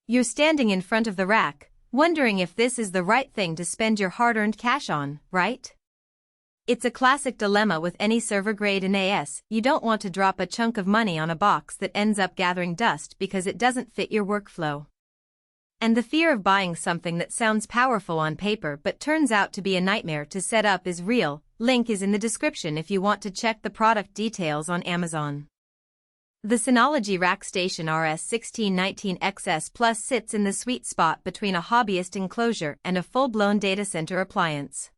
You're standing in front of the rack, wondering if this is the right thing to spend your hard-earned cash on, right? It's a classic dilemma with any server-grade NAS. You don't want to drop a chunk of money on a box that ends up gathering dust because it doesn't fit your workflow. And the fear of buying something that sounds powerful on paper but turns out to be a nightmare to set up is real. Link is in the description if you want to check the product details on Amazon. The Synology RackStation RS1619xs Plus sits in the sweet spot between a hobbyist enclosure and a full-blown data center appliance.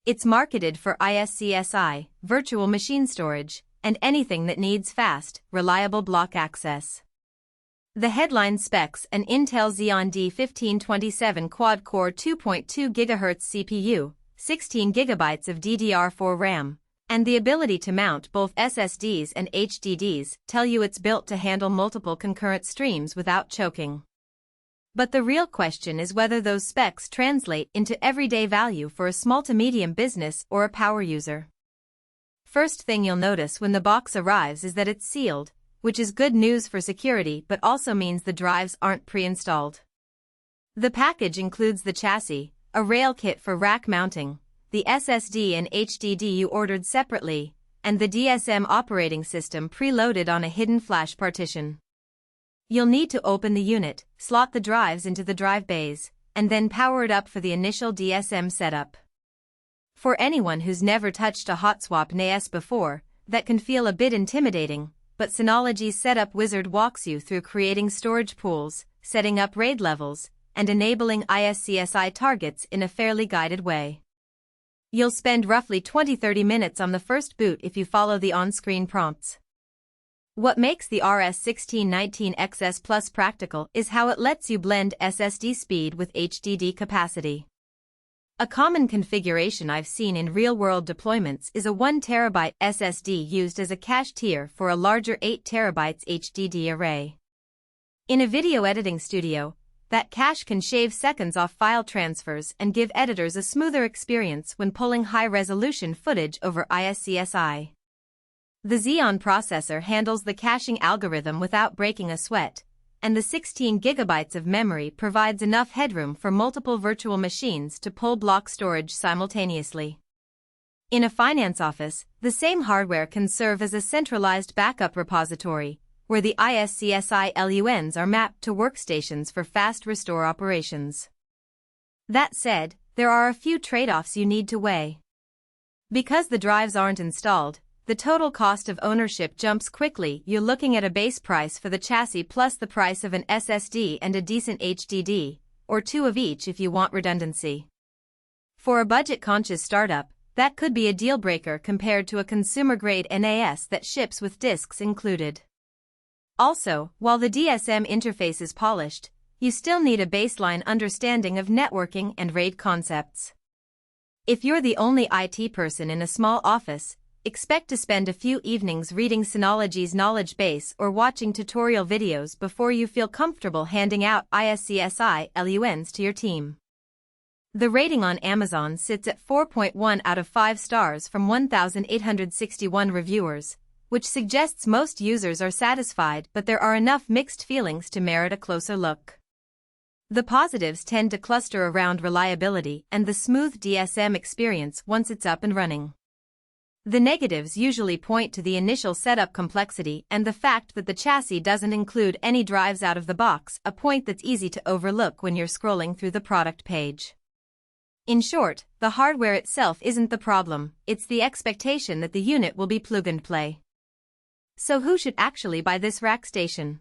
It's marketed for iSCSI, virtual machine storage, and anything that needs fast, reliable block access. The headline specs: an Intel Xeon D1527 quad-core 2.2 GHz CPU, 16 GB of DDR4 RAM, and the ability to mount both SSDs and HDDs tell you it's built to handle multiple concurrent streams without choking. But the real question is whether those specs translate into everyday value for a small to medium business or a power user. First thing you'll notice when the box arrives is that it's sealed, which is good news for security but also means the drives aren't pre-installed. The package includes the chassis, a rail kit for rack mounting, the SSD and HDD you ordered separately, and the DSM operating system preloaded on a hidden flash partition. You'll need to open the unit, slot the drives into the drive bays, and then power it up for the initial DSM setup. For anyone who's never touched a hot swap NAS before, that can feel a bit intimidating, but Synology's setup wizard walks you through creating storage pools, setting up RAID levels, and enabling iSCSI targets in a fairly guided way. You'll spend roughly 20-30 minutes on the first boot if you follow the on-screen prompts. What makes the RS1619xs Plus practical is how it lets you blend SSD speed with HDD capacity. A common configuration I've seen in real-world deployments is a 1 TB SSD used as a cache tier for a larger 8 TB HDD array. In a video editing studio, that cache can shave seconds off file transfers and give editors a smoother experience when pulling high-resolution footage over iSCSI. The Xeon processor handles the caching algorithm without breaking a sweat, and the 16 GB of memory provides enough headroom for multiple virtual machines to pull block storage simultaneously. In a finance office, the same hardware can serve as a centralized backup repository, where the iSCSI LUNs are mapped to workstations for fast restore operations. That said, there are a few trade-offs you need to weigh. Because the drives aren't installed, the total cost of ownership jumps quickly. You're looking at a base price for the chassis plus the price of an SSD and a decent HDD, or two of each if you want redundancy. For a budget-conscious startup, that could be a deal-breaker compared to a consumer-grade NAS that ships with disks included. Also, while the DSM interface is polished, you still need a baseline understanding of networking and RAID concepts. If you're the only IT person in a small office, expect to spend a few evenings reading Synology's knowledge base or watching tutorial videos before you feel comfortable handing out iSCSI LUNs to your team. The rating on Amazon sits at 4.1 out of 5 stars from 1,861 reviewers, which suggests most users are satisfied, but there are enough mixed feelings to merit a closer look. The positives tend to cluster around reliability and the smooth DSM experience once it's up and running. The negatives usually point to the initial setup complexity and the fact that the chassis doesn't include any drives out of the box, a point that's easy to overlook when you're scrolling through the product page. In short, the hardware itself isn't the problem, it's the expectation that the unit will be plug-and-play. So who should actually buy this RackStation?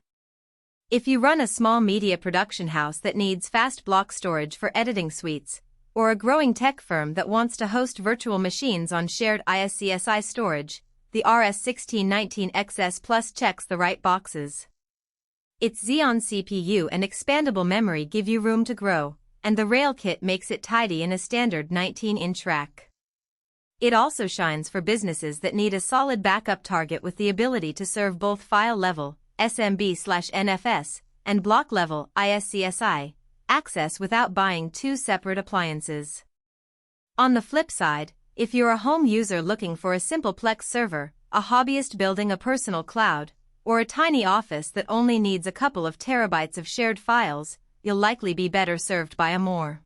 If you run a small media production house that needs fast block storage for editing suites, or a growing tech firm that wants to host virtual machines on shared iSCSI storage, the RS1619xs Plus checks the right boxes. Its Xeon CPU and expandable memory give you room to grow, and the rail kit makes it tidy in a standard 19-inch rack. It also shines for businesses that need a solid backup target with the ability to serve both file-level, SMB/NFS, and block-level, iSCSI, access without buying two separate appliances. On the flip side, if you're a home user looking for a simple Plex server, a hobbyist building a personal cloud, or a tiny office that only needs a couple of terabytes of shared files, you'll likely be better served by a more